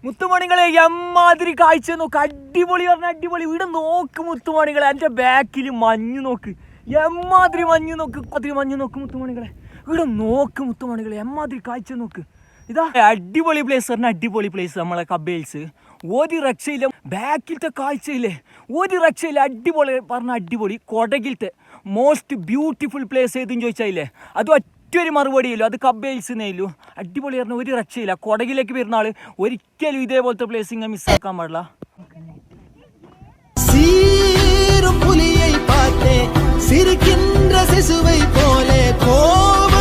മുത്തുമണികളെ എമ്മാതിരി കാഴ്ച നോക്ക്, അടിപൊളി പറഞ്ഞ അടിപൊളി. ഇവിടെ നോക്ക് മുത്തുമണികളെ, എൻ്റെ ബാക്കിൽ മഞ്ഞ് നോക്ക്, എമ്മാതിരി മഞ്ഞ് നോക്ക്, അതിരി മഞ്ഞ് നോക്ക് മുത്തുമണികളെ. ഇവിടെ നോക്ക് മുത്തുമണികളെ, എമ്മാതിരി കാഴ്ച നോക്ക്. ഇതാ അടിപൊളി പ്ലേസ് പറഞ്ഞ അടിപൊളി പ്ലേസ് നമ്മളെ കബേൽസ്. ഒരു രക്ഷയില്ല, ബാക്കിലത്തെ കാഴ്ചയില്ലേ ഒരു രക്ഷയില്ല, അടിപൊളി പറഞ്ഞ അടിപൊളി. കൊടകിലത്തെ മോസ്റ്റ് ബ്യൂട്ടിഫുൾ പ്ലേസ് ഏതെന്ന് ചോദിച്ചായില്ലേ അത് ഒറ്റൊരു മറുപടിയില്ലോ, അത് കബേൽസ് നെയ്യല്ലോ. അടിപൊളി പറഞ്ഞ ഒരു രക്ഷയില്ല. കൊടകിലേക്ക് വരുന്ന ആള് ഒരിക്കലും ഇതേപോലത്തെ പ്ലേസ് ഇങ്ങനെ മിസ്സാക്കാൻ പാടില്ല. புலியை பார்த்தே சிரிக்கின்ற சிசுவை போலே கோப